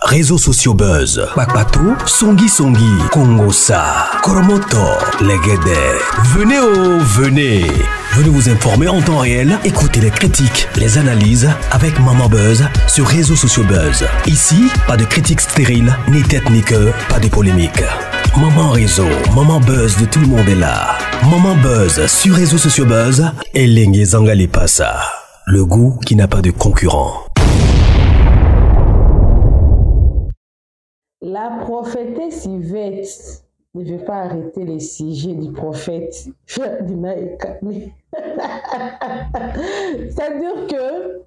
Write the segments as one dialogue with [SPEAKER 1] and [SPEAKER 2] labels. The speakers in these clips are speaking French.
[SPEAKER 1] Réseaux sociaux buzz, Bakpato, Songi Songi, Kongosa, Koromoto, Legede. Venez. Venez vous informer en temps réel, écoutez les critiques, les analyses avec Maman Buzz sur Réseaux sociaux buzz. Ici, pas de critiques stériles, ni tête ni queue, pas de polémique. Maman Réseau, Maman Buzz de tout le monde est là. Maman Buzz sur Réseaux sociaux buzz et Lengue Zangali Passa. Le goût qui n'a pas de concurrent.
[SPEAKER 2] La prophétesse Yvette ne veut pas arrêter les sujets du prophète Ferdinand Ekane. C'est-à-dire que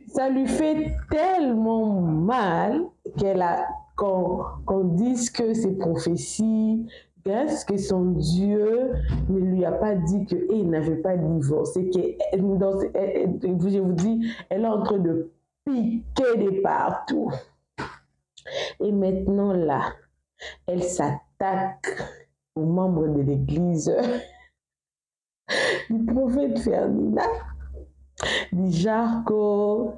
[SPEAKER 2] ça lui fait tellement mal qu'on dise que ses prophéties, que son Dieu ne lui a pas dit qu'il n'avait pas divorcé, je vous dis, elle est en train de piquer de partout. Et maintenant là, elle s'attaque aux membres de l'église du prophète Ferdinand, du Jarco,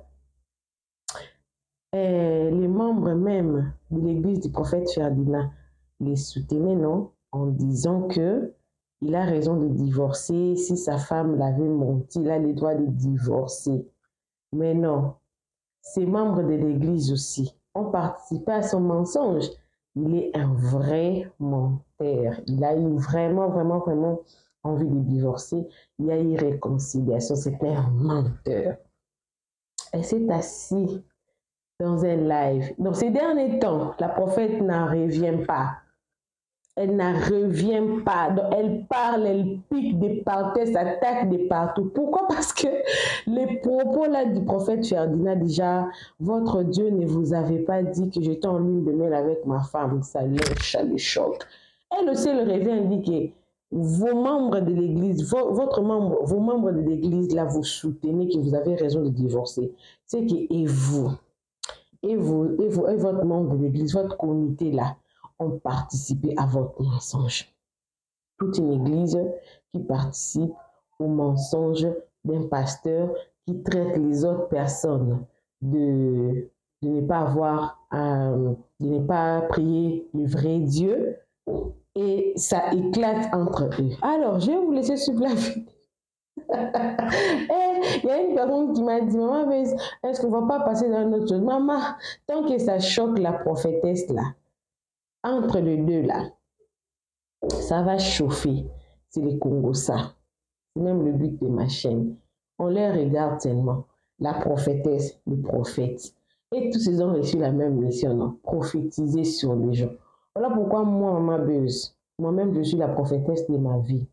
[SPEAKER 2] les membres même de l'église du prophète Ferdinand les soutenaient, non, en disant que il a raison de divorcer. Si sa femme l'avait menti, il a le droit de divorcer. Mais non, ces membres de l'église aussi ont participé à son mensonge. Il est un vrai menteur. Il a eu vraiment envie de divorcer. Il y a eu réconciliation. C'était un menteur. Elle s'est assise dans un live. Dans ces derniers temps, la prophète n'en revient pas. Elle n'en revient pas. Donc, elle parle, elle pique de partout, elle s'attaque de partout. Pourquoi? Parce que les propos là du prophète Ferdinand, déjà, votre Dieu ne vous avait pas dit que j'étais en lune de miel avec ma femme. Ça le choque. Elle aussi, elle revient dit que vos membres de l'église, vos membres de l'église là, vous soutenez que vous avez raison de divorcer. C'est que, et votre membre de l'église, votre comité là, ont participé à votre mensonge. Toute une église qui participe au mensonge d'un pasteur qui traite les autres personnes de ne pas prier le vrai Dieu, et ça éclate entre eux. Alors, je vais vous laisser suivre la vidéo. Il y a une personne qui m'a dit, maman, est-ce qu'on ne va pas passer dans une autre chose? Maman, tant que ça choque la prophétesse là, entre les deux là, ça va chauffer. C'est les Kongosa. C'est même le but de ma chaîne. On les regarde tellement. La prophétesse, le prophète. Et tous ces hommes ont reçu la même mission, non? Prophétiser sur les gens. Voilà pourquoi moi, Maman Buzz, moi-même, je suis la prophétesse de ma vie.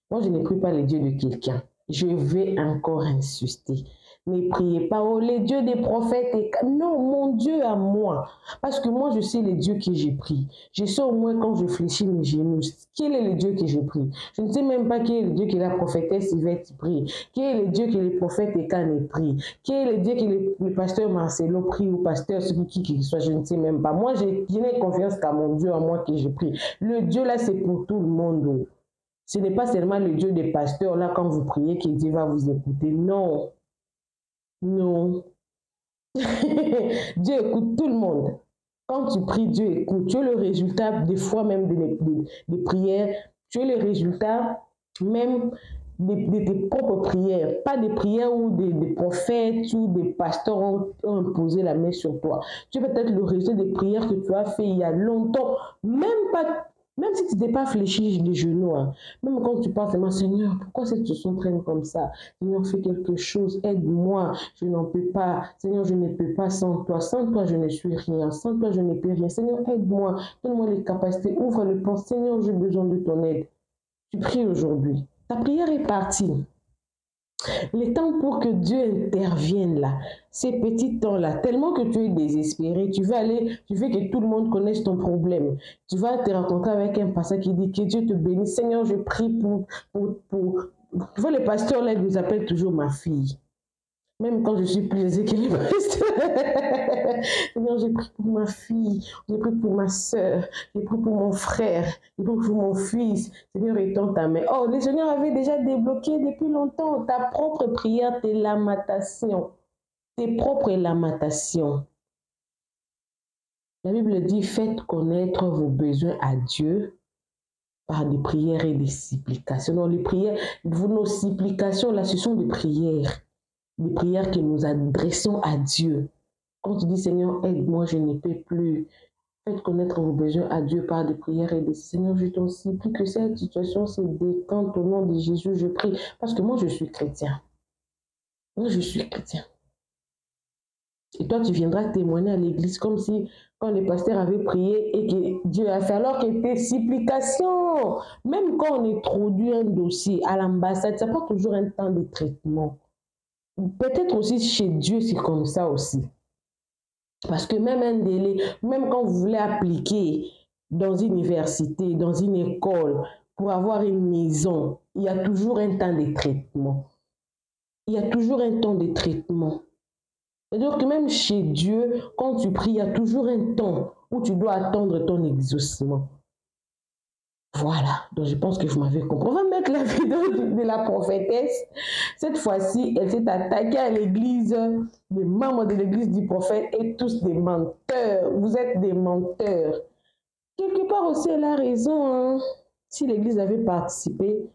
[SPEAKER 2] Moi, je ne prie pas les dieux de quelqu'un. Je vais encore insister. Ne priez pas, oh, les dieux des prophètes. Non, mon Dieu à moi. Parce que moi, je sais les dieux que j'ai pris. Je sais au moins quand je fléchis mes genoux. Quel est le Dieu que j'ai pris? Je ne sais même pas qui est le Dieu que la prophétesse Yvette prie. Qui est le Dieu que le prophète Ekane prie. Qui est le Dieu que le pasteur Marcelo prie ou pasteur qui qu'il soit. Je ne sais même pas. Moi, je n'ai confiance qu'à mon Dieu à moi que j'ai pris. Le Dieu là, c'est pour tout le monde. Ce n'est pas seulement le Dieu des pasteurs là, quand vous priez, que Dieu va vous écouter. Non. Non. Dieu écoute tout le monde. Quand tu pries, Dieu écoute. Tu as le résultat des fois même des prières. Tu as le résultat même de tes propres prières. Pas des prières où des prophètes ou des pasteurs ont imposé la main sur toi. Tu as peut-être le résultat des prières que tu as fait il y a longtemps. Même si tu n'es pas fléchi les genoux, hein. Même quand tu parles seulement, Seigneur, pourquoi cette situation traîne comme ça? Seigneur, fais quelque chose, aide-moi, je n'en peux pas. Seigneur, je ne peux pas sans toi. Sans toi, je ne suis rien. Sans toi, je ne peux rien. Seigneur, aide-moi, donne-moi les capacités, ouvre le pont. Seigneur, j'ai besoin de ton aide. Tu pries aujourd'hui. Ta prière est partie. Le temps pour que Dieu intervienne là, ces petits temps-là, tellement que tu es désespéré, tu veux que tout le monde connaisse ton problème. Tu vas te rencontrer avec un pasteur qui dit que Dieu te bénisse. Seigneur, je prie pour... Tu vois, les pasteurs là, ils nous appellent toujours ma fille. Même quand je suis plus aisée que les pasteurs. Seigneur, j'ai pris pour ma fille, j'ai pris pour ma soeur, j'ai pris pour mon frère, j'ai pris pour mon fils. Seigneur, étends ta main. Oh, le Seigneur avait déjà débloqué depuis longtemps ta propre prière, tes lamentations. Tes propres lamentations. La Bible dit, faites connaître vos besoins à Dieu par des prières et des supplications. Donc, les prières, nos supplications, là, ce sont des prières que nous adressons à Dieu. Quand tu dis, Seigneur, aide-moi, je ne peux plus. Faites connaître vos besoins à Dieu par des prières et des... Seigneur, je t'en supplie que cette situation se décante au nom de Jésus, je prie. Parce que moi, je suis chrétien. Moi, je suis chrétien. Et toi, tu viendras témoigner à l'église comme si, quand les pasteurs avaient prié et que Dieu a fait, alors que tes supplications, même quand on introduit un dossier à l'ambassade, ça prend toujours un temps de traitement. Peut-être aussi chez Dieu, c'est comme ça aussi. Parce que même un délai, même quand vous voulez appliquer dans une université, dans une école, pour avoir une maison, il y a toujours un temps de traitement. Il y a toujours un temps de traitement. C'est-à-dire que même chez Dieu, quand tu pries, il y a toujours un temps où tu dois attendre ton exaucement. Voilà, donc je pense que vous m'avez compris. On va mettre la vidéo de la prophétesse. Cette fois-ci, elle s'est attaquée à l'église, les membres de l'église du prophète et tous des menteurs. Vous êtes des menteurs. Quelque part aussi, elle a raison. Hein. Si l'église avait participé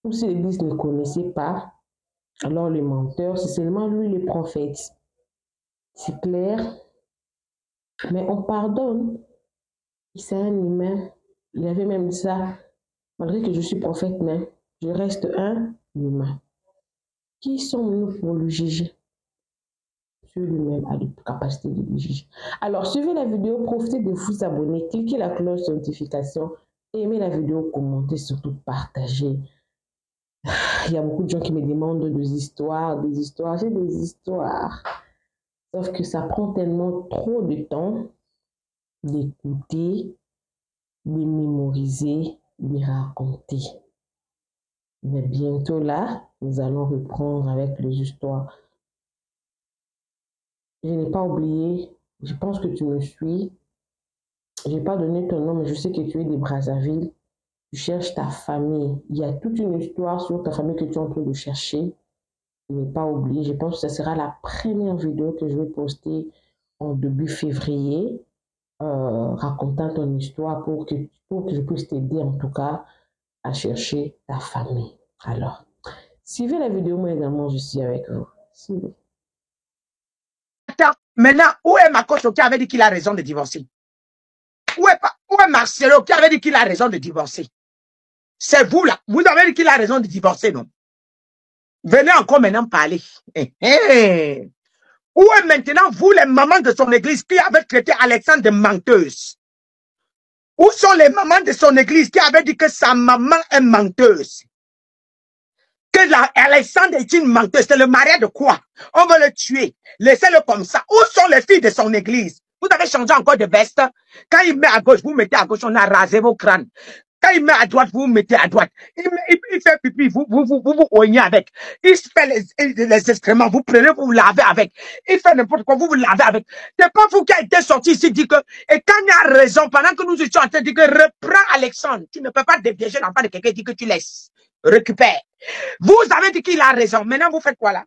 [SPEAKER 2] ou si l'église ne connaissait pas, alors les menteurs, c'est seulement lui, le prophète. C'est clair. Mais on pardonne. C'est un humain. Il avait même dit ça. Malgré que je suis prophète, mais je reste un humain. Qui sommes-nous pour le juger? Dieu lui-même a la capacité de le juger. Alors, suivez la vidéo, profitez de vous abonner, cliquez la cloche de notification, aimez la vidéo, commentez, surtout partagez. Il y a beaucoup de gens qui me demandent des histoires. J'ai des histoires. Sauf que ça prend tellement trop de temps d'écouter, de mémoriser, de raconter. Mais bientôt là, nous allons reprendre avec les histoires. Je n'ai pas oublié, je pense que tu me suis. Je n'ai pas donné ton nom, mais je sais que tu es de Brazzaville. Tu cherches ta famille. Il y a toute une histoire sur ta famille que tu es en train de chercher. Je n'ai pas oublié. Je pense que ce sera la première vidéo que je vais poster en début février, racontant ton histoire pour que je puisse t'aider en tout cas à chercher ta famille. Alors, suivez la vidéo, moi également, je suis avec vous. Suivez.
[SPEAKER 3] Attends, maintenant, où est Makoto qui avait dit qu'il a raison de divorcer? Où est Marcelo qui avait dit qu'il a raison de divorcer? C'est vous là, vous avez dit qu'il a raison de divorcer, non? Venez encore maintenant parler. Où est maintenant vous, les mamans de son église, qui avaient traité Alexandre de menteuse? Où sont les mamans de son église qui avaient dit que sa maman est menteuse? Que Alexandre est une menteuse, c'est le mariage de quoi? On veut le tuer, laissez-le comme ça. Où sont les filles de son église? Vous avez changé encore de veste. Quand il met à gauche, vous mettez à gauche, on a rasé vos crânes. Quand il met à droite, vous mettez à droite. Il fait pipi, vous oignez avec. Il fait les excréments, vous prenez, vous vous lavez avec. Il fait n'importe quoi, vous vous lavez avec. C'est pas vous qui avez été sorti ici, dit que, et quand il y a raison, pendant que nous étions en train de dire que reprends Alexandre, tu ne peux pas dévier l'enfant de quelqu'un, dit que tu laisses. Récupère. Vous avez dit qu'il a raison. Maintenant, vous faites quoi là?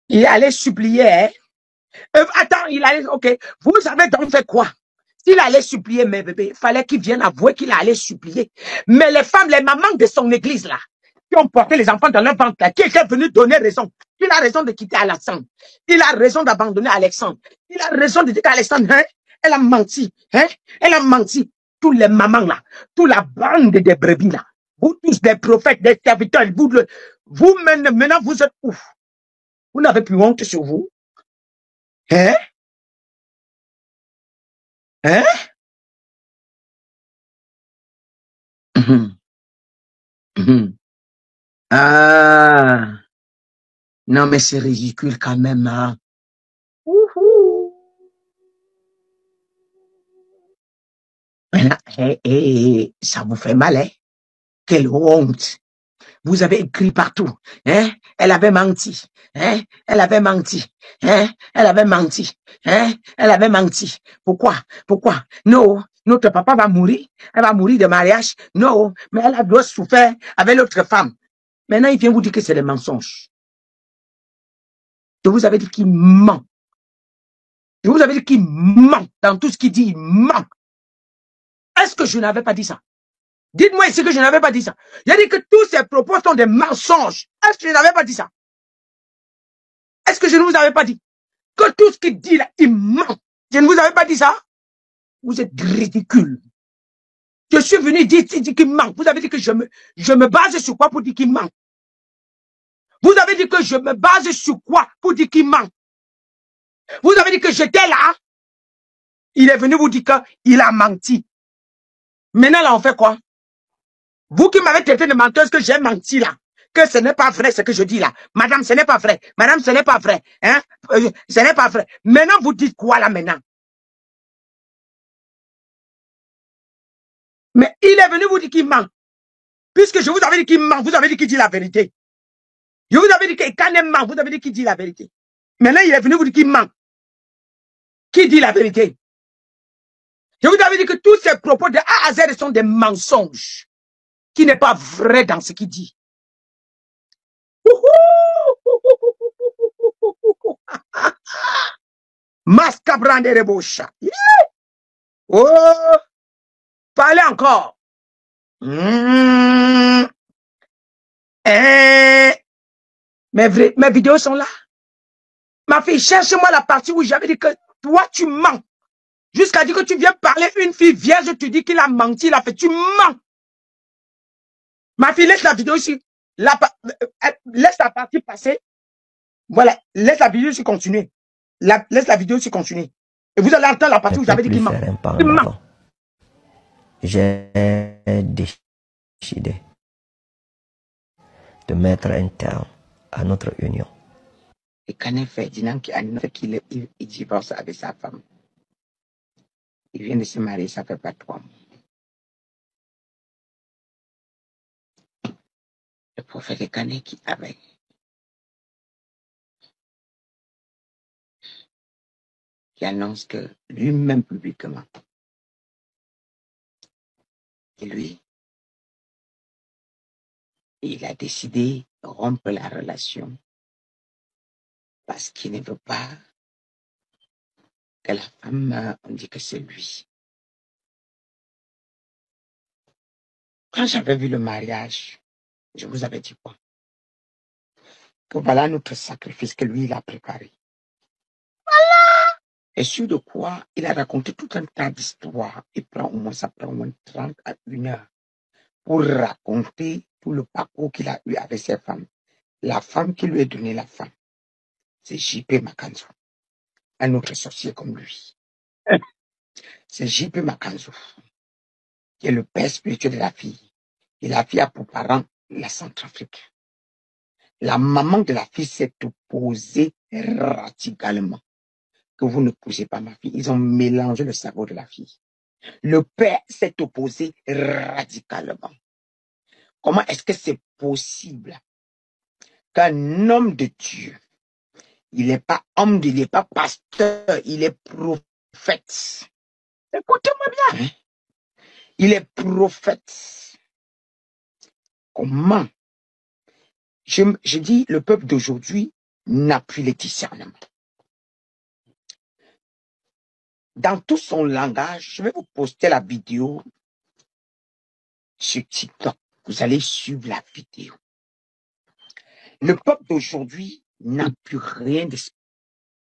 [SPEAKER 3] Il allait supplier, hein? Attends, il allait, ok. Vous avez donc fait quoi? S'il allait supplier, mes bébés, il fallait qu'il vienne avouer qu'il allait supplier. Mais les femmes, les mamans de son église là, qui ont porté les enfants dans leur ventre là, qui est venu donner raison. Il a raison de quitter Alexandre. Il a raison d'abandonner Alexandre. Il a raison de dire qu'Alexandre, hein, elle a menti. Hein? Elle a menti. Tous les mamans là, toute la bande des brebis là, vous tous des prophètes, des serviteurs, vous maintenant vous êtes ouf. Vous n'avez plus honte sur vous. Hein? Hein? Ah, non mais c'est ridicule quand même. Hein? Ça vous fait mal, hein? Quelle honte! Vous avez écrit partout, hein? Elle avait menti, hein? Elle avait menti, hein? Elle avait menti, hein? Elle avait menti. Pourquoi? Pourquoi? Non, notre papa va mourir. Elle va mourir de mariage. Non, mais elle a doit souffrir avec l'autre femme. Maintenant, il vient vous dire que c'est des mensonges. Je vous avais dit qu'il ment. Je vous avais dit qu'il ment dans tout ce qu'il dit, il ment. Est-ce que je n'avais pas dit ça? Dites-moi ici que je n'avais pas dit ça. J'ai dit que tous ces propos sont des mensonges. Est-ce que je n'avais pas dit ça? Est-ce que je ne vous avais pas dit que tout ce qu'il dit là, il ment? Je ne vous avais pas dit ça? Vous êtes ridicule. Je suis venu dire qu'il ment. Vous avez dit que je me base sur quoi pour dire qu'il ment? Vous avez dit que je me base sur quoi pour dire qu'il ment? Vous avez dit que j'étais là. Il est venu vous dire qu'il a menti. Maintenant, là, on fait quoi? Vous qui m'avez traité de menteuse, que j'ai menti là. Que ce n'est pas vrai ce que je dis là. Madame, ce n'est pas vrai. Madame, ce n'est pas vrai. Hein? Ce n'est pas vrai. Maintenant, vous dites quoi là maintenant? Mais il est venu vous dire qu'il ment. Puisque je vous avais dit qu'il ment, vous avez dit qu'il dit la vérité. Je vous avais dit que quand il ment, vous avez dit qu'il dit la vérité. Maintenant, il est venu vous dire qu'il ment. Qui dit la vérité? Je vous avais dit que tous ces propos de A à Z sont des mensonges. Qui n'est pas vrai dans ce qu'il dit. Mascabrande rebosha. Oh, parlez encore. Mes vidéos sont là. Ma fille, cherche-moi la partie où j'avais dit que toi, tu mens. Jusqu'à dire que tu viens parler une fille vierge, tu dis qu'il a menti, il a fait. Tu mens. Ma fille, laisse la vidéo ici. Laisse la partie passer. Voilà, laisse la vidéo ici continuer. Laisse la vidéo ici continuer. Et vous allez entendre la partie où j'avais dit qu'il ment. Il ment.
[SPEAKER 4] J'ai décidé de mettre un terme à notre union.
[SPEAKER 3] Et Canet Ferdinand qui annonce qu'il divorce avec sa femme. Il vient de se marier, ça fait pas 3 mois. Le prophète Canet qui avait qui annonce que lui-même publiquement, et lui, il a décidé de rompre la relation parce qu'il ne veut pas que la femme meure, on dit que c'est lui. Quand j'avais vu le mariage, je vous avais dit quoi? Que voilà notre sacrifice que lui, il a préparé. Voilà! Et sur de quoi il a raconté tout un tas d'histoires. Ça prend au moins 30 à 1 heure pour raconter tout le parcours qu'il a eu avec ses femmes. La femme qui lui a donné la femme, c'est J.P. Makanzo. Un autre sorcier comme lui. C'est J.P. Makanzo, qui est le père spirituel de la fille. Et la fille a pour parent la Centrafrique. La maman de la fille s'est opposée radicalement. Que vous ne poussez pas ma fille. Ils ont mélangé le cerveau de la fille. Le père s'est opposé radicalement. Comment est-ce que c'est possible qu'un homme de Dieu, il n'est pas homme, il n'est pas pasteur, il est prophète. Écoutez-moi bien. Il est prophète. Comment? Je dis, le peuple d'aujourd'hui n'a plus le discernement. Dans tout son langage, je vais vous poster la vidéo sur TikTok. Vous allez suivre la vidéo. Le peuple d'aujourd'hui n'a plus rien de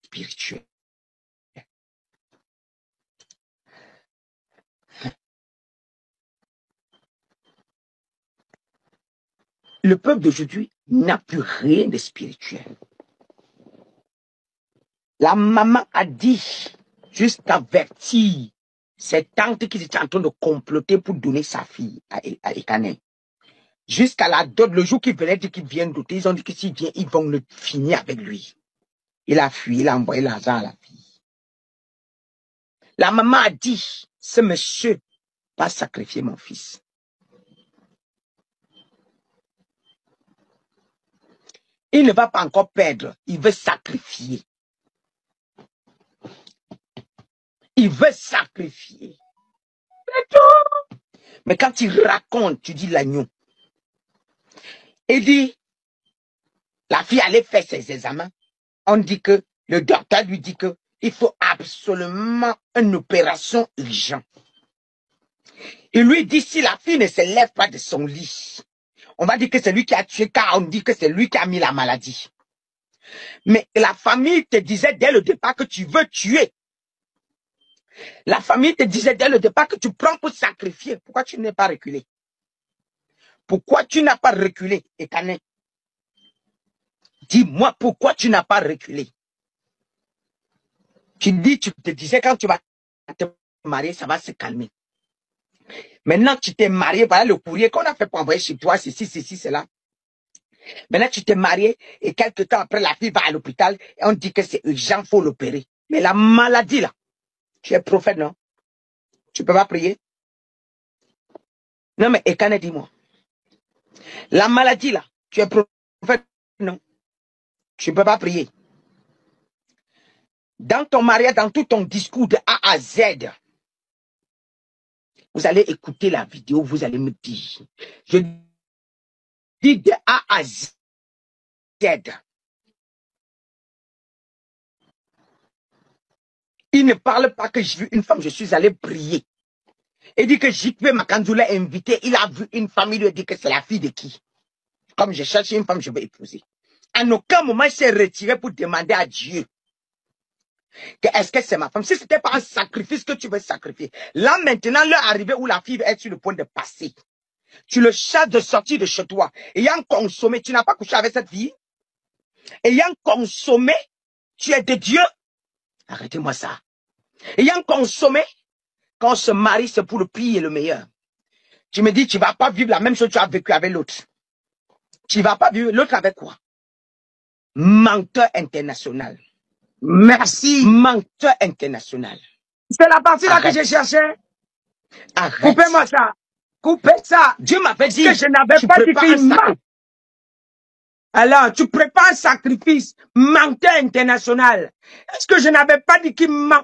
[SPEAKER 3] spirituel. Le peuple d'aujourd'hui n'a plus rien de spirituel. La maman a dit, jusqu'à avertir ses tantes qui étaient en train de comploter pour donner sa fille à Ekane. Jusqu'à la dot, le jour qu'il venait dire qu'il vient douter, ils ont dit que s'il vient, ils vont le finir avec lui. Il a fui, il a envoyé l'argent à la fille. La maman a dit, ce monsieur va sacrifier mon fils. Il ne va pas encore perdre, il veut sacrifier. Il veut sacrifier. Mais quand il raconte, tu dis l'agneau. Il dit, la fille allait faire ses examens. On dit que, le docteur lui dit que Il faut absolument une opération urgente. Il lui dit, si la fille ne se lève pas de son lit, on va dire que c'est lui qui a tué, car on dit que c'est lui qui a mis la maladie. Mais la famille te disait dès le départ que tu veux tuer. La famille te disait dès le départ que tu prends pour sacrifier. Pourquoi tu n'es pas reculé? Pourquoi tu n'as pas reculé, Ekane? Dis-moi pourquoi tu n'as pas reculé. Tu te disais quand tu vas te marier, ça va se calmer. Maintenant, tu t'es marié, voilà le courrier qu'on a fait pour envoyer chez toi, ceci, cela. Maintenant, tu t'es marié et quelques temps après, la fille va à l'hôpital et on dit que c'est urgent, il faut l'opérer. Mais la maladie là, tu es prophète, non? Tu peux pas prier? Non, mais Ekane, dis-moi. La maladie là, tu es prophète, non? Tu peux pas prier. Dans ton mariage, dans tout ton discours de A à Z, vous allez écouter la vidéo, vous allez me dire. Je dis de A à Z. Il ne parle pas que j'ai vu une femme, je suis allé prier. Il dit que Jikwe Makanzou l'a invité, il a vu une femme, il lui a dit que c'est la fille de qui? Comme je cherche une femme, je vais épouser. À aucun moment, il s'est retiré pour demander à Dieu que est-ce que c'est ma femme? Si c'était pas un sacrifice que tu veux sacrifier. Là, maintenant, l'heure arrivée où la fille va être sur le point de passer. Tu le chasses de sortir de chez toi. Ayant consommé, tu n'as pas couché avec cette fille. Ayant consommé, tu es de Dieu. Arrêtez-moi ça. Ayant consommé, quand on se marie, c'est pour le pire et le meilleur. Tu me dis, tu vas pas vivre la même chose que tu as vécu avec l'autre. Tu vas pas vivre l'autre avec quoi? Menteur international.
[SPEAKER 2] Merci.
[SPEAKER 3] Menteur international.
[SPEAKER 2] C'est la partie là que je cherchais.
[SPEAKER 3] Arrête.
[SPEAKER 2] Coupez-moi ça. Coupez ça.
[SPEAKER 3] Dieu m'avait dit
[SPEAKER 2] que je n'avais pas dit qu'il ment. Alors, tu prépares un sacrifice. Menteur international. Est-ce que je n'avais pas dit qu'il ment?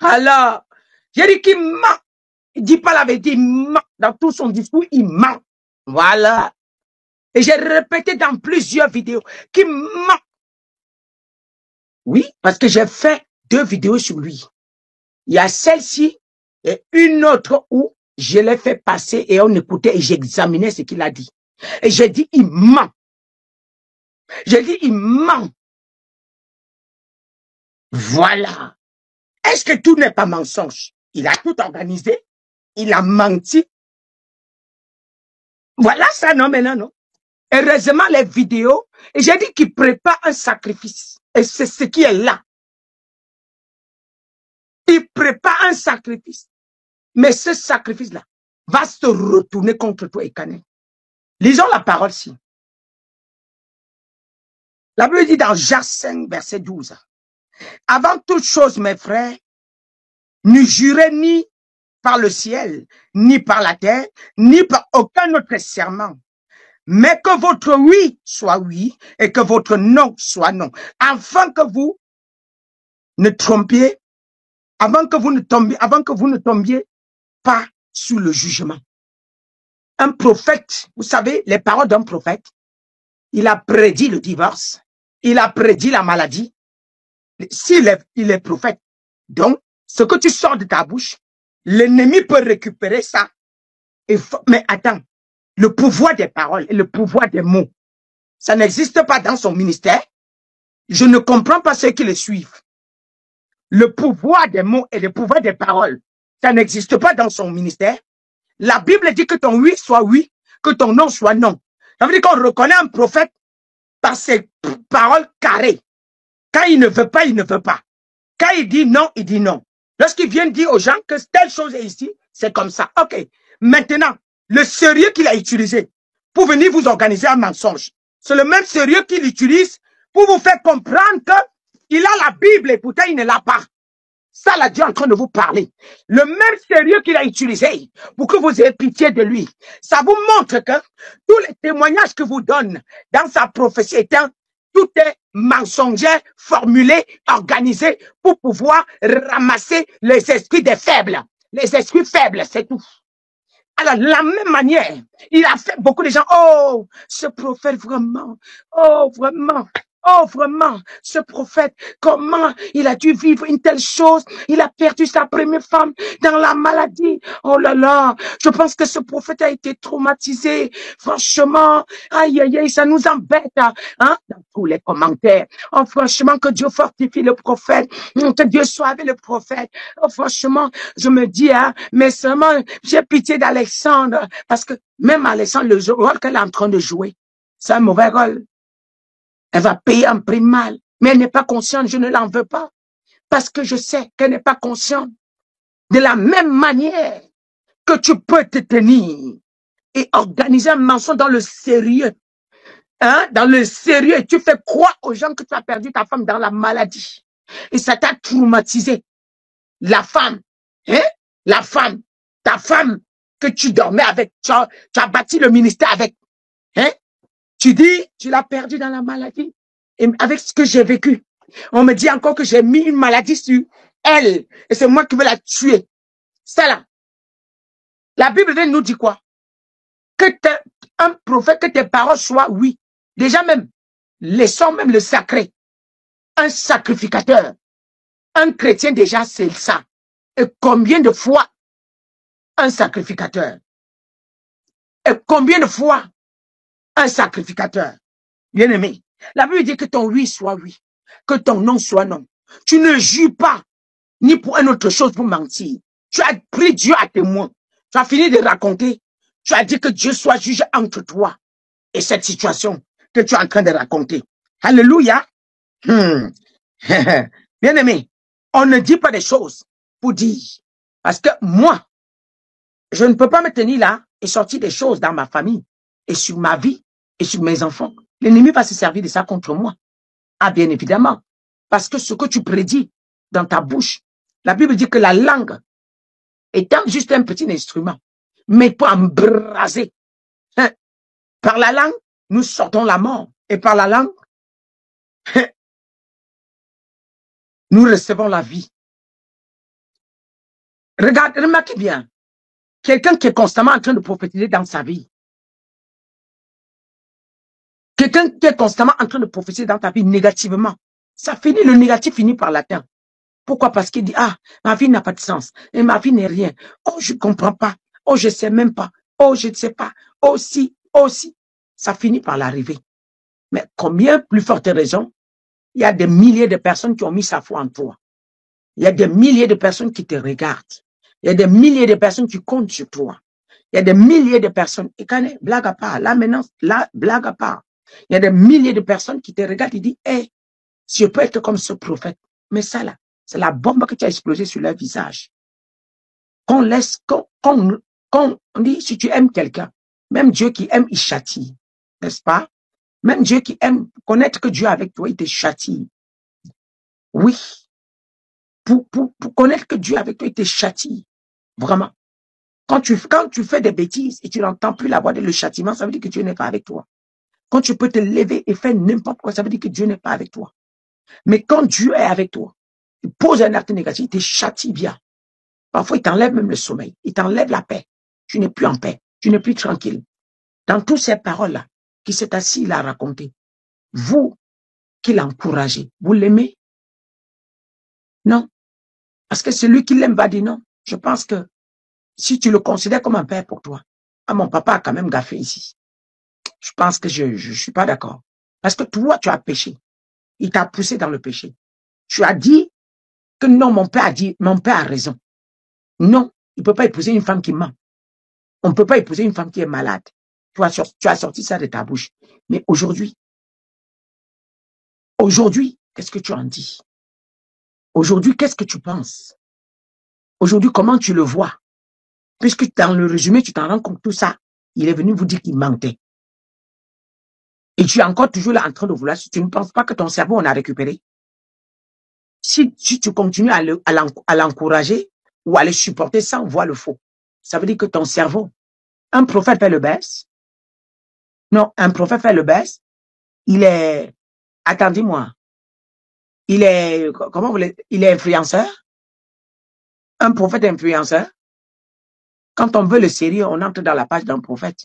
[SPEAKER 2] Alors, j'ai dit qu'il ment. Il dit pas la vérité, il ment. Dans tout son discours, il ment. Voilà. Et j'ai répété dans plusieurs vidéos qu'il ment. Oui, parce que j'ai fait 2 vidéos sur lui. Il y a celle-ci et une autre où je l'ai fait passer et on écoutait et j'examinais ce qu'il a dit. Et j'ai dit, il ment. J'ai dit, il ment. Voilà. Est-ce que tout n'est pas mensonge? Il a tout organisé. Il a menti. Voilà ça, non, maintenant, non. Heureusement, les vidéos, et j'ai dit qu'il prépare un sacrifice. Et c'est ce qui est là. Il prépare un sacrifice. Mais ce sacrifice-là va se retourner contre toi, Ekane. Lisons la parole ci. La Bible dit dans Jacques 5, verset 12. Avant toute chose, mes frères, ne jurez ni par le ciel, ni par la terre, ni par aucun autre serment. Mais que votre oui soit oui et que votre non soit non. Afin que vous ne trompiez, avant que vous ne tombiez pas sous le jugement. Un prophète, vous savez, les paroles d'un prophète, il a prédit le divorce, il a prédit la maladie. Il est prophète. Donc, ce que tu sors de ta bouche, l'ennemi peut récupérer ça. Mais attends, le pouvoir des paroles et le pouvoir des mots, ça n'existe pas dans son ministère. Je ne comprends pas ceux qui le suivent. Le pouvoir des mots et le pouvoir des paroles, ça n'existe pas dans son ministère. La Bible dit que ton oui soit oui, que ton non soit non. Ça veut dire qu'on reconnaît un prophète par ses paroles carrées. Quand il ne veut pas, il ne veut pas. Quand il dit non, il dit non. Lorsqu'il vient dire aux gens que telle chose est ici, c'est comme ça. Ok. Maintenant, le sérieux qu'il a utilisé pour venir vous organiser un mensonge, c'est le même sérieux qu'il utilise pour vous faire comprendre qu'il a la Bible et pourtant il ne l'a pas. Ça, là, Dieu est en train de vous parler. Le même sérieux qu'il a utilisé pour que vous ayez pitié de lui. Ça vous montre que tous les témoignages que vous donne dans sa prophétie étant, tout est mensonger, formulé, organisé pour pouvoir ramasser les esprits des faibles. Les esprits faibles, c'est tout. Alors, de la même manière, il a fait beaucoup de gens. Oh, ce prophète vraiment. Oh, vraiment.
[SPEAKER 3] Oh, vraiment, ce prophète, comment il a dû vivre une telle chose. Il a perdu sa première femme dans la maladie. Oh là là, je pense que ce prophète a été traumatisé. Franchement, aïe, aïe, aïe, ça nous embête, hein, dans tous les commentaires. Oh, franchement, que Dieu fortifie le prophète, que Dieu soit avec le prophète. Oh, franchement, je me dis, hein, mais seulement, j'ai pitié d'Alexandre, parce que même Alexandre, le rôle qu'elle est en train de jouer, c'est un mauvais rôle. Elle va payer un prix mal, mais elle n'est pas consciente, je ne l'en veux pas, parce que je sais qu'elle n'est pas consciente. De la même manière que tu peux te tenir et organiser un mensonge dans le sérieux, hein, dans le sérieux, tu fais croire aux gens que tu as perdu ta femme dans la maladie, et ça t'a traumatisé. La femme, hein, la femme, ta femme que tu dormais avec, tu as bâti le ministère avec, hein, tu dis, tu l'as perdu dans la maladie. Et avec ce que j'ai vécu, on me dit encore que j'ai mis une maladie sur elle. Et c'est moi qui veux la tuer. Ça là. La Bible nous dit quoi? Que un prophète, que tes paroles soient oui. Déjà même, laissons même le sacré. Un sacrificateur. Un chrétien déjà, c'est ça. Et combien de fois un sacrificateur? Et combien de fois un sacrificateur? Bien-aimé, la Bible dit que ton oui soit oui, que ton non soit non. Tu ne jures pas, ni pour une autre chose pour mentir. Tu as pris Dieu à témoin. Tu as fini de raconter. Tu as dit que Dieu soit juge entre toi et cette situation que tu es en train de raconter. Alléluia. Bien-aimé, on ne dit pas des choses pour dire. Parce que moi, je ne peux pas me tenir là et sortir des choses dans ma famille et sur ma vie et sur mes enfants. L'ennemi va se servir de ça contre moi. Ah, bien évidemment. Parce que ce que tu prédis dans ta bouche, la Bible dit que la langue étant juste un petit instrument, mais pour embraser. Hein? Par la langue, nous sortons la mort. Et par la langue, nous recevons la vie. Regarde, remarquez bien. Quelqu'un qui est constamment en train de prophétiser dans sa vie. Quelqu'un qui est constamment en train de prophétiser dans ta vie négativement. Ça finit, le négatif finit par l'atteindre. Pourquoi? Parce qu'il dit, ah, ma vie n'a pas de sens. Et ma vie n'est rien. Oh, je ne comprends pas. Oh, je ne sais même pas. Oh, je ne sais pas. Oh, si, oh, si. Ça finit par l'arriver. Mais combien plus forte raison, il y a des milliers de personnes qui ont mis sa foi en toi. Il y a des milliers de personnes qui te regardent. Il y a des milliers de personnes qui comptent sur toi. Il y a des milliers de personnes. Et quand blague à part, là maintenant, là, blague à part. Il y a des milliers de personnes qui te regardent et disent, hey, je peux être comme ce prophète. Mais ça là, c'est la bombe que tu as explosée sur leur visage. Qu'on laisse, qu'on dit, si tu aimes quelqu'un, même Dieu qui aime, il châtie. N'est-ce pas? Même Dieu qui aime connaître que Dieu est avec toi, il te châtie. Oui. Pour connaître que Dieu est avec toi, il te châtie. Vraiment. Quand tu fais des bêtises et tu n'entends plus la voix de le châtiment, ça veut dire que Dieu n'est pas avec toi. Quand tu peux te lever et faire n'importe quoi, ça veut dire que Dieu n'est pas avec toi. Mais quand Dieu est avec toi, il pose un acte négatif, il te châtie bien. Parfois, il t'enlève même le sommeil. Il t'enlève la paix. Tu n'es plus en paix. Tu n'es plus tranquille. Dans toutes ces paroles-là, qui s'est assis, il a raconté. Vous qui l'encouragez, vous l'aimez? Non. Parce que celui qui l'aime va dire non. Je pense que si tu le considères comme un père pour toi, ah, mon papa a quand même gaffé ici. Je pense que je suis pas d'accord. Parce que toi, tu as péché. Il t'a poussé dans le péché. Tu as dit que non, mon père a raison. Non, il ne peut pas épouser une femme qui ment. On ne peut pas épouser une femme qui est malade. Tu as sorti ça de ta bouche. Mais aujourd'hui, qu'est-ce que tu en dis? Aujourd'hui, qu'est-ce que tu penses? Aujourd'hui, comment tu le vois? Puisque dans le résumé, tu t'en rends compte, tout ça, il est venu vous dire qu'il mentait. Et tu es encore toujours là en train de vouloir, si tu ne penses pas que ton cerveau, on a récupéré. Si tu continues à l'encourager ou à le supporter sans voir le faux, ça veut dire que ton cerveau, un prophète fait le baisse. Non, un prophète fait le baisse. Il est, attendez-moi, il est, comment vous voulez, il est influenceur. Un prophète influenceur. Quand on veut le sérieux, on entre dans la page d'un prophète.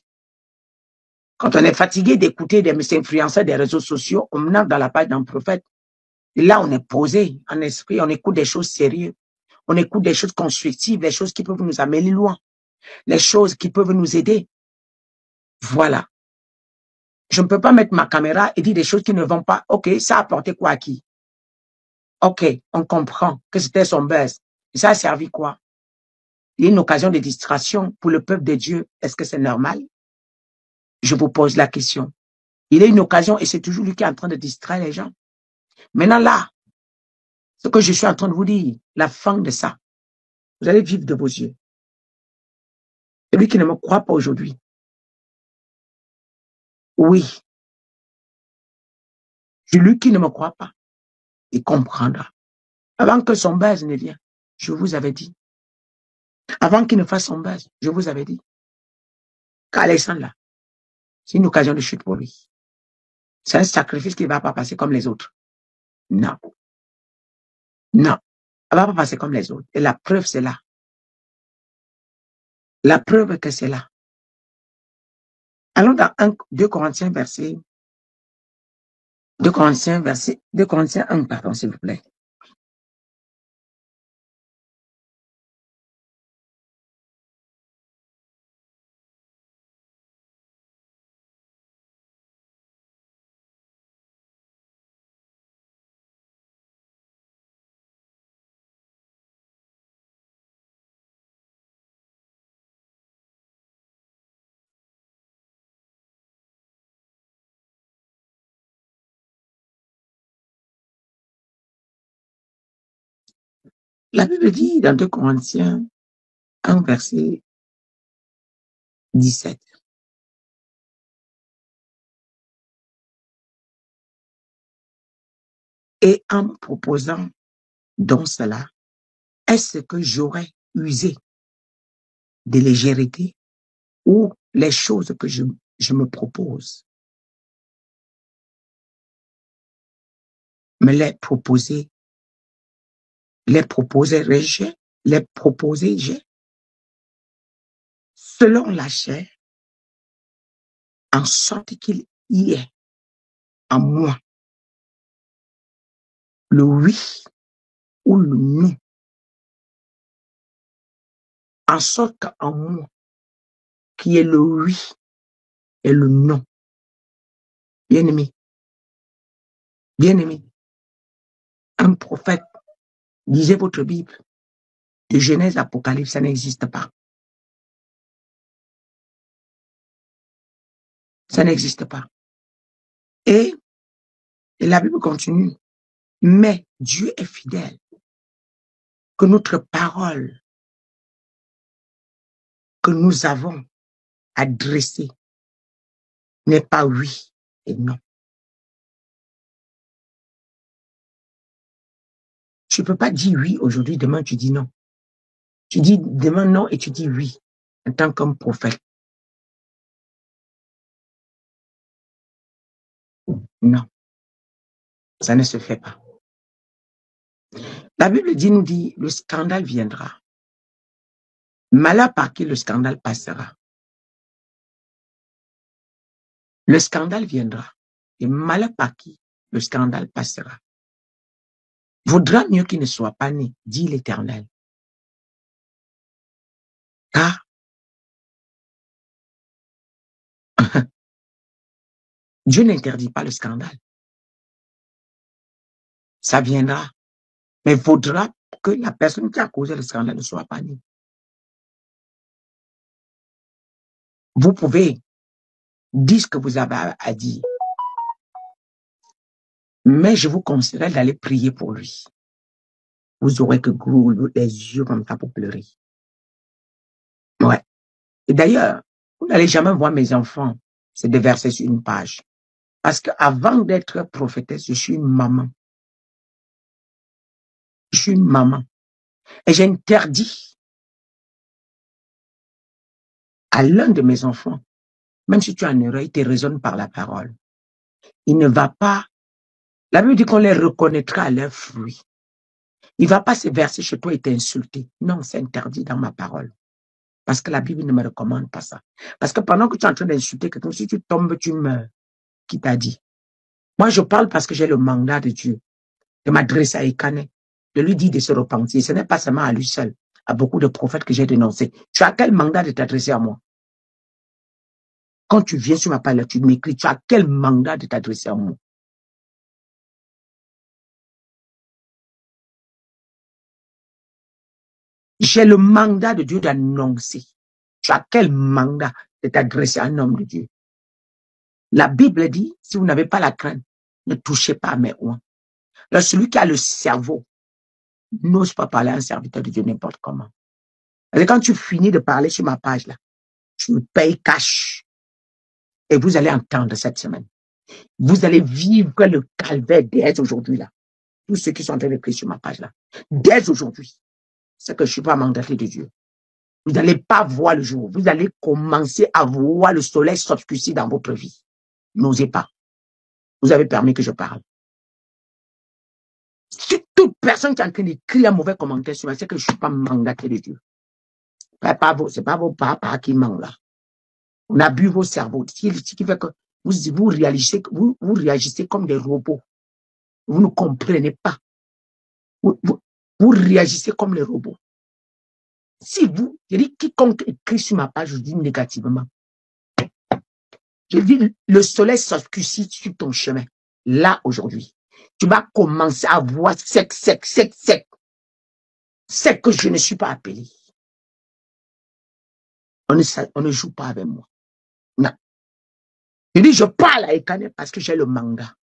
[SPEAKER 3] Quand on est fatigué d'écouter des influenceurs des réseaux sociaux, on entre dans la page d'un prophète. Et là, on est posé en esprit, on écoute des choses sérieuses, on écoute des choses constructives, des choses qui peuvent nous amener loin, les choses qui peuvent nous aider. Voilà. Je ne peux pas mettre ma caméra et dire des choses qui ne vont pas. OK, ça a apporté quoi à qui? OK, on comprend que c'était son buzz. Et ça a servi quoi? Il y a une occasion de distraction pour le peuple de Dieu. Est-ce que c'est normal? Je vous pose la question. Il y a une occasion et c'est toujours lui qui est en train de distraire les gens. Maintenant là, ce que je suis en train de vous dire, la fin de ça, vous allez vivre de vos yeux. Celui qui ne me croit pas aujourd'hui, oui, celui qui ne me croit pas, il comprendra. Avant que son base ne vienne, je vous avais dit. Avant qu'il ne fasse son base, je vous avais dit. Qu'Alexandre là, c'est une occasion de chute pour lui. C'est un sacrifice qui ne va pas passer comme les autres. Non. Non. Elle ne va pas passer comme les autres. Et la preuve, c'est là. La preuve que c'est là. Allons dans 2 Corinthiens, verset 2 Corinthiens 1, pardon, s'il vous plaît. La Bible dit dans 2 Corinthiens 1, verset 17. Et en me proposant donc cela, est-ce que j'aurais usé de légèreté ou les choses que je me propose me les proposer selon la chair, en sorte qu'il y ait en moi le oui ou le non, en sorte qu'en moi, qu'il y ait le oui et le non. Bien-aimé, un prophète, lisez votre Bible, de Genèse, Apocalypse, ça n'existe pas. Ça n'existe pas. Et la Bible continue. Mais Dieu est fidèle. Que notre parole que nous avons adressée n'est pas oui et non. Tu ne peux pas dire oui aujourd'hui, demain tu dis non. Tu dis demain non et tu dis oui en tant qu'homme prophète. Non, ça ne se fait pas. La Bible nous dit, le scandale viendra. Malheur par qui le scandale passera. Le scandale viendra. Et malheur par qui le scandale passera. Vaudra mieux qu'il ne soit pas né, dit l'Éternel. Car Dieu n'interdit pas le scandale. Ça viendra. Mais vaudra que la personne qui a causé le scandale ne soit pas née. Vous pouvez dire ce que vous avez à dire. Mais je vous conseillerais d'aller prier pour lui. Vous aurez que les yeux comme ça pour pleurer. Ouais. Et d'ailleurs, vous n'allez jamais voir mes enfants se déverser sur une page. Parce qu'avant d'être prophétesse, je suis une maman. Je suis une maman. Et j'interdis à l'un de mes enfants, même si tu as une erreur, il te raisonne par la parole. Il ne va pas, la Bible dit qu'on les reconnaîtra à leurs fruits. Il ne va pas se verser chez toi et t'insulter. Non, c'est interdit dans ma parole. Parce que la Bible ne me recommande pas ça. Parce que pendant que tu es en train d'insulter quelqu'un, si tu tombes, tu meurs. Qui t'a dit? Moi, je parle parce que j'ai le mandat de Dieu de m'adresser à Ekane, de lui dire de se repentir. Ce n'est pas seulement à lui seul, à beaucoup de prophètes que j'ai dénoncés. Tu as quel mandat de t'adresser à moi? Quand tu viens sur ma page, tu m'écris, tu as quel mandat de t'adresser à moi? J'ai le mandat de Dieu d'annoncer. Tu as quel mandat de t'adresser à un homme de Dieu? La Bible dit, si vous n'avez pas la crainte, ne touchez pas à mes oins. Alors, celui qui a le cerveau n'ose pas parler à un serviteur de Dieu n'importe comment. Et quand tu finis de parler sur ma page là, tu me payes cash. Et vous allez entendre cette semaine. Vous allez vivre le calvaire dès aujourd'hui là. Tous ceux qui sont en train d'écrire sur ma page là. Dès aujourd'hui. C'est que je ne suis pas mandaté de Dieu. Vous n'allez pas voir le jour. Vous allez commencer à voir le soleil s'obscurcir dans votre vie. N'osez pas. Vous avez permis que je parle. Si toute personne qui est en train d'écrire un mauvais commentaire sur moi, c'est que je ne suis pas mandaté de Dieu. Ce n'est pas vos papas qui mentent là. On a bu vos cerveaux. Ce qui fait que vous réagissez comme des robots. Vous ne comprenez pas. Vous réagissez comme les robots. Si vous, je dis quiconque écrit sur ma page, je dis négativement. Je dis le soleil s'obscurcit sur ton chemin. Là, aujourd'hui, tu vas commencer à voir sec. C'est que je ne suis pas appelé. On ne joue pas avec moi. Non. Je dis, je parle à Ekane parce que j'ai le mandat.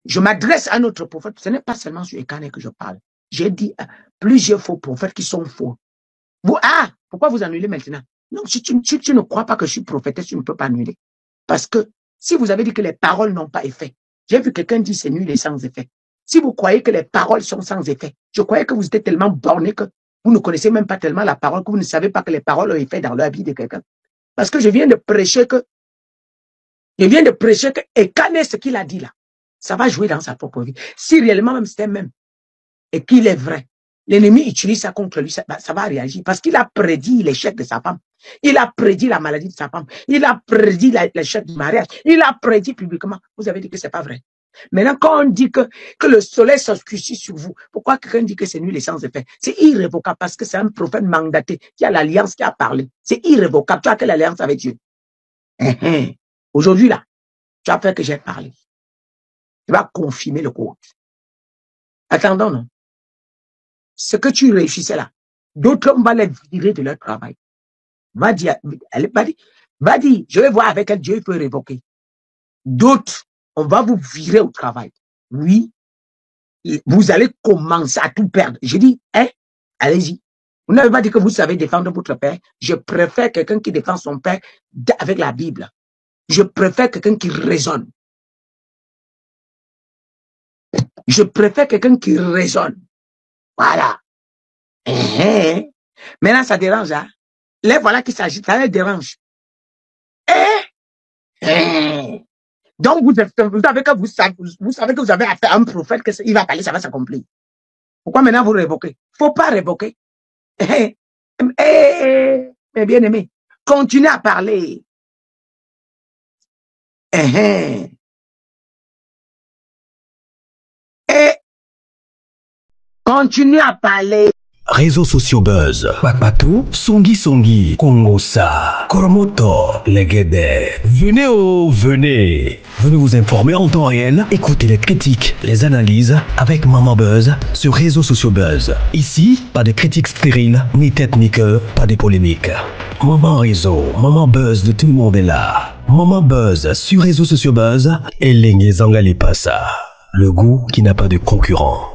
[SPEAKER 3] Je m'adresse à notre prophète. Ce n'est pas seulement sur Ekane que je parle. J'ai dit plusieurs faux prophètes qui sont faux. Pourquoi vous annulez maintenant? Non, si tu ne crois pas que je suis prophétesse, tu ne peux pas annuler. Parce que si vous avez dit que les paroles n'ont pas effet, j'ai vu quelqu'un dire c'est nul et sans effet. Si vous croyez que les paroles sont sans effet, je croyais que vous étiez tellement borné que vous ne connaissez même pas tellement la parole, que vous ne savez pas que les paroles ont effet dans la vie de quelqu'un. Parce que je viens de prêcher que Ekane, ce qu'il a dit là, ça va jouer dans sa propre vie. Si réellement même c'était même, et qu'il est vrai, l'ennemi utilise ça contre lui, ça va réagir. Parce qu'il a prédit l'échec de sa femme. Il a prédit la maladie de sa femme. Il a prédit l'échec du mariage. Il a prédit publiquement. Vous avez dit que c'est pas vrai. Maintenant, quand on dit que le soleil s'obscurcit sur vous, pourquoi quelqu'un dit que c'est nul et sans effet? C'est irrévocable parce que c'est un prophète mandaté qui a l'alliance qui a parlé. C'est irrévocable. Tu as quelle alliance avec Dieu? Aujourd'hui, là, tu as fait que j'ai parlé. Tu vas confirmer le code. Attendons, non? Ce que tu réussissais là, d'autres hommes vont les virer de leur travail. Va dire, je vais voir avec quel Dieu peut révoquer. D'autres, on va vous virer au travail. Oui, vous allez commencer à tout perdre. Je dis, allez-y. Vous n'avez pas dit que vous savez défendre votre père. Je préfère quelqu'un qui défend son père avec la Bible. Je préfère quelqu'un qui raisonne. Je préfère quelqu'un qui raisonne. Voilà. Maintenant, ça dérange, hein? Les voilà qui s'agitent, ça les dérange. Donc, vous savez que vous avez affaire à un prophète, qu'il va parler, ça va s'accomplir. Pourquoi maintenant vous révoquez? Faut pas révoquer. Mes bien-aimés, continuez à parler. Continuez à parler.
[SPEAKER 1] Réseaux sociaux buzz. Bakpatou, Songi, Kongosa, Koromoto, Legede. Venez. Venez vous informer en temps réel. Écoutez les critiques, les analyses avec Maman Buzz sur Réseaux sociaux buzz. Ici, pas de critiques stériles, ni tête ni queue, pas de polémiques. Maman Réseau, Maman Buzz de tout le monde est là. Maman Buzz sur Réseaux sociaux buzz et Lengue Zangali Passa. Le goût qui n'a pas de concurrent.